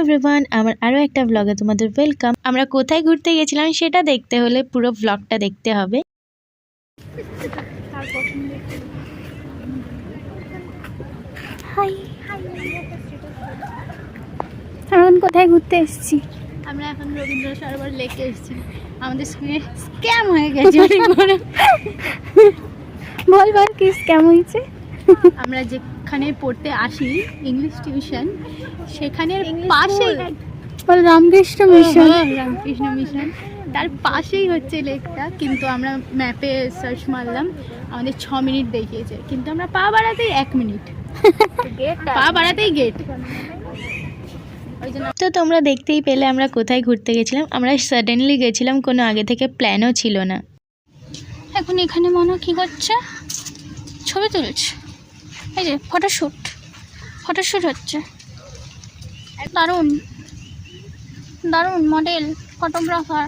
Everyone, আমার আরও একটা ব্লগে তোমাদের ওয়েলকাম। আমরা কোথায় ঘুরতে গেছিলাম সেটা দেখতে হলে পুরো ব্লগটা দেখতে হবে। এখন কোথায় ঘুরতে এসেছি? আমরা এখন রবীন্দ্র সরোবর লেকে এসেছি। আমাদের স্ক্রিনে স্ক্যাম হয়ে গেছে। বলবার কি স্ক্যাম হয়েছে? আমরা যেখানে পড়তে আসি ইংলিশ টিউশন, সেখানে পাশেই রামকৃষ্ণ মিশন। রামকৃষ্ণ মিশন, তার পাশেই হচ্ছে লেকটা। কিন্তু আমরা ম্যাপে সার্চ মারলাম, আমাদের 6 মিনিট দেখিয়েছে, কিন্তু আমরা পা বাড়াতেই 1 মিনিট, পা বাড়াতেই গেট। তো তোমরা দেখতেই পেলে আমরা কোথায় ঘুরতে গেছিলাম। আমরা সাডেনলি গেছিলাম, কোনো আগে থেকে প্ল্যানও ছিল না। এখন এখানে মনে কি করছে? ছবি তুলছে। এই যে ফটোশ্যুট হচ্ছে। দারুণ দারুণ মডেল, ফটোগ্রাফার।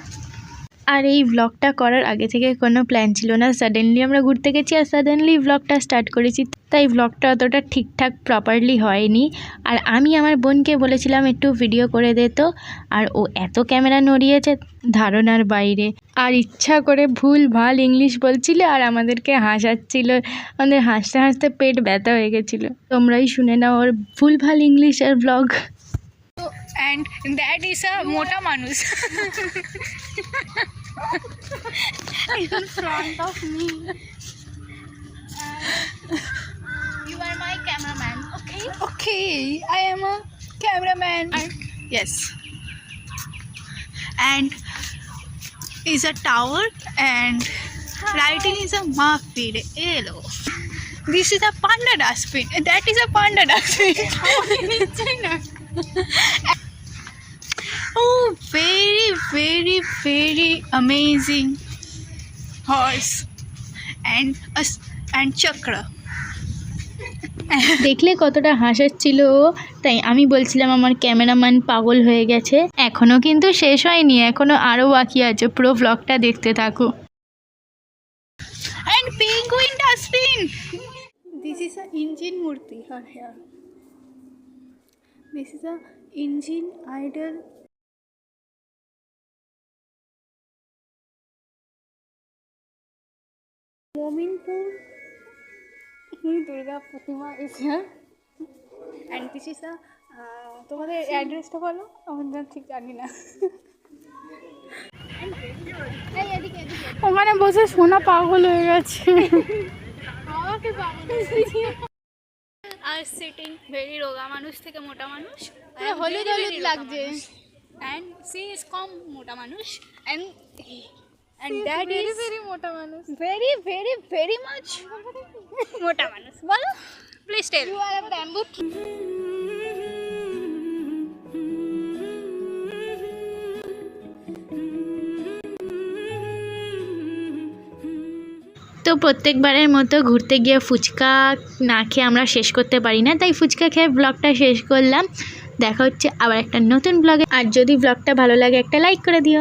আর এই ব্লগটা করার আগে থেকে কোনো প্ল্যান ছিল না, সাডেনলি আমরা ঘুরতে গেছি আর সাডেনলি ব্লগটা স্টার্ট করেছি। তাই ব্লগটা অতটা ঠিকঠাক প্রপারলি হয়নি। আর আমি আমার বোনকে বলেছিলাম একটু ভিডিও করে দে তো, আর ও এত ক্যামেরা নড়িয়েছে ধারণার বাইরে। আর ইচ্ছা করে ভুল ভাল ইংলিশ বলছিল আর আমাদেরকে হাসাচ্ছিল। আমাদের হাসতে হাসতে পেট ব্যথা হয়ে গেছিলো। তোমরাই শুনে নাও ওর ভুল ভাল ইংলিশের blog. And that is a mota manus in front of me. You are my cameraman. Okay, I am a cameraman. Yes. And is a tower and writing is a mafid yellow. This is a panda dustbin. That is a panda dustbin. Oh, very, very, very amazing horse and chakra. দেখলে কতটা হাসাচ্ছিল ও। তাই আমি বলছিলাম আমার cameraman পাগল হয়ে গেছে। এখনও কিন্তু শেষ হয়নি, এখনও আরও বাকি আছে, পুরো ব্লগটা দেখতে থাকো। And penguin dustbin. This is a engine murti here. This is a engine idol. Mominpur Durga Pratima is here. And this is a তোমাদের অ্যাড্রেসটা বলো, আমাদের ঠিক জানি না। ওখানে বসে সোনা পাগল হয়ে গেছে। আর সিটিং ভেরি রোগা মানুষ থেকে মোটা মানুষ, হলুদ হলুদ লাগছে। And she is কম মোটা মানুষ, and that is very মোটা মানুষ, very much মোটা মানুষ। বলো please tell. You are a bamboo. তো প্রত্যেকবারের মতো ঘুরতে গিয়ে ফুচকা না খেয়ে আমরা শেষ করতে পারি না, তাই ফুচকা খেয়ে ব্লগটা শেষ করলাম। দেখা হচ্ছে আবার একটা নতুন ব্লগে। আর যদি ব্লগটা ভালো লাগে একটা লাইক করে দিও।